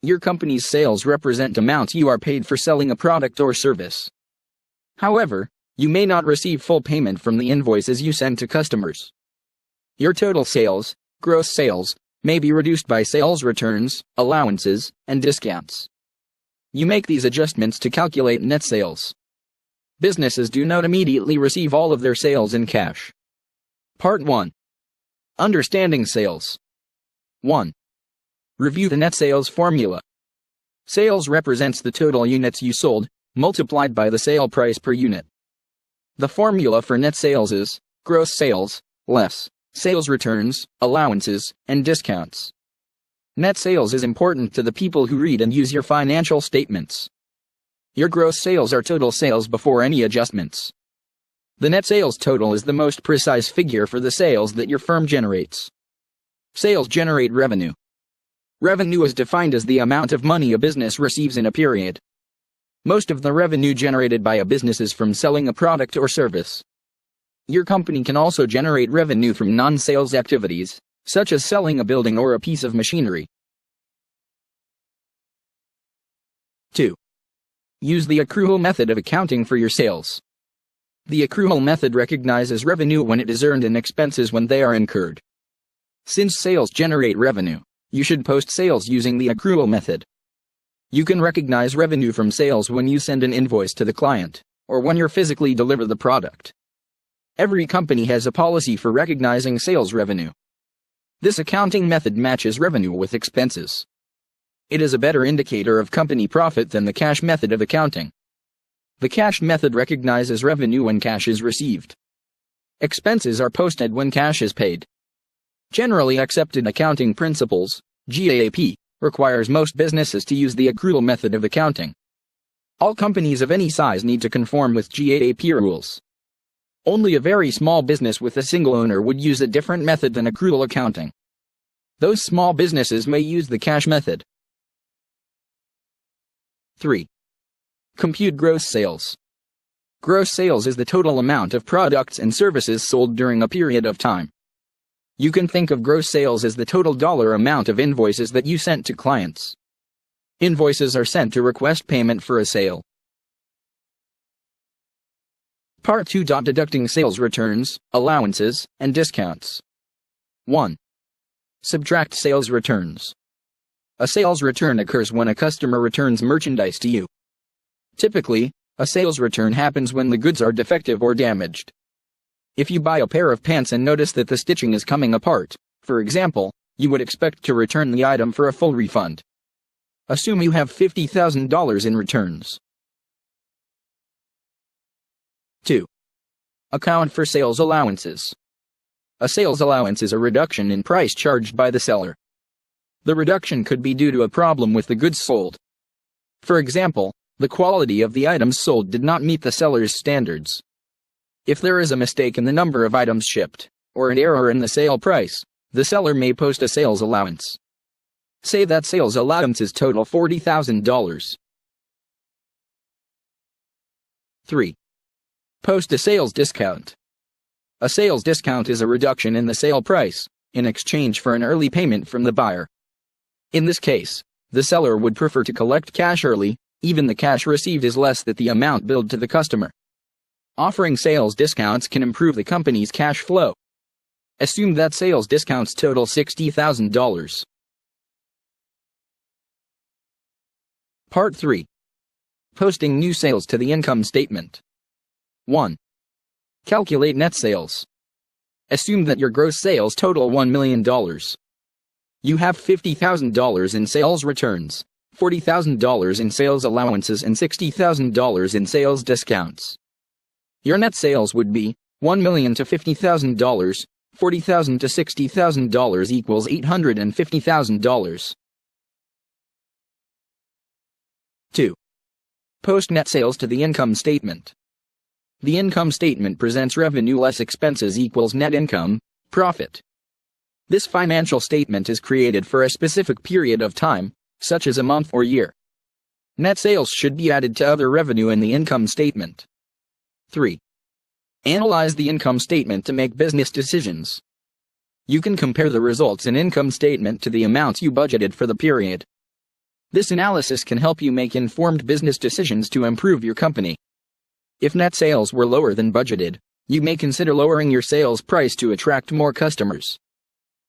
Your company's sales represent amounts you are paid for selling a product or service. However, you may not receive full payment from the invoices you send to customers. Your total sales, gross sales, may be reduced by sales returns, allowances, and discounts. You make these adjustments to calculate net sales. Businesses do not immediately receive all of their sales in cash. Part 1. Understanding sales. 1. Review the net sales formula. Sales represents the total units you sold, multiplied by the sale price per unit. The formula for net sales is gross sales, less sales returns, allowances, and discounts. Net sales is important to the people who read and use your financial statements. Your gross sales are total sales before any adjustments. The net sales total is the most precise figure for the sales that your firm generates. Sales generate revenue. Revenue is defined as the amount of money a business receives in a period. Most of the revenue generated by a business is from selling a product or service. Your company can also generate revenue from non-sales activities, such as selling a building or a piece of machinery. 2. Use the accrual method of accounting for your sales. The accrual method recognizes revenue when it is earned and expenses when they are incurred. Since sales generate revenue, you should post sales using the accrual method. You can recognize revenue from sales when you send an invoice to the client, or when you physically deliver the product. Every company has a policy for recognizing sales revenue. This accounting method matches revenue with expenses. It is a better indicator of company profit than the cash method of accounting. The cash method recognizes revenue when cash is received. Expenses are posted when cash is paid. Generally accepted accounting principles, GAAP, requires most businesses to use the accrual method of accounting. All companies of any size need to conform with GAAP rules. Only a very small business with a single owner would use a different method than accrual accounting. Those small businesses may use the cash method. 3. Compute gross sales. Gross sales is the total amount of products and services sold during a period of time. You can think of gross sales as the total dollar amount of invoices that you sent to clients. Invoices are sent to request payment for a sale. Part 2. Deducting sales returns, allowances, and discounts. 1. Subtract sales returns. A sales return occurs when a customer returns merchandise to you. Typically, a sales return happens when the goods are defective or damaged. If you buy a pair of pants and notice that the stitching is coming apart, for example, you would expect to return the item for a full refund. Assume you have $50,000 in returns. 2. Account for sales allowances. A sales allowance is a reduction in price charged by the seller. The reduction could be due to a problem with the goods sold. For example, the quality of the items sold did not meet the seller's standards. If there is a mistake in the number of items shipped, or an error in the sale price, the seller may post a sales allowance. Say that sales allowances total $40,000. 3. Post a sales discount. A sales discount is a reduction in the sale price, in exchange for an early payment from the buyer. In this case, the seller would prefer to collect cash early, even the cash received is less than the amount billed to the customer. Offering sales discounts can improve the company's cash flow. Assume that sales discounts total $60,000. Part 3. Posting new sales to the income statement. 1. Calculate net sales. Assume that your gross sales total $1 million. You have $50,000 in sales returns, $40,000 in sales allowances, and $60,000 in sales discounts. Your net sales would be $1 million to $50,000, $40,000 to $60,000 equals $850,000. 2. Post net sales to the income statement. The income statement presents revenue less expenses equals net income, profit. This financial statement is created for a specific period of time, such as a month or year. Net sales should be added to other revenue in the income statement. 3. Analyze the income statement to make business decisions. You can compare the results in income statement to the amounts you budgeted for the period. This analysis can help you make informed business decisions to improve your company. If net sales were lower than budgeted, you may consider lowering your sales price to attract more customers.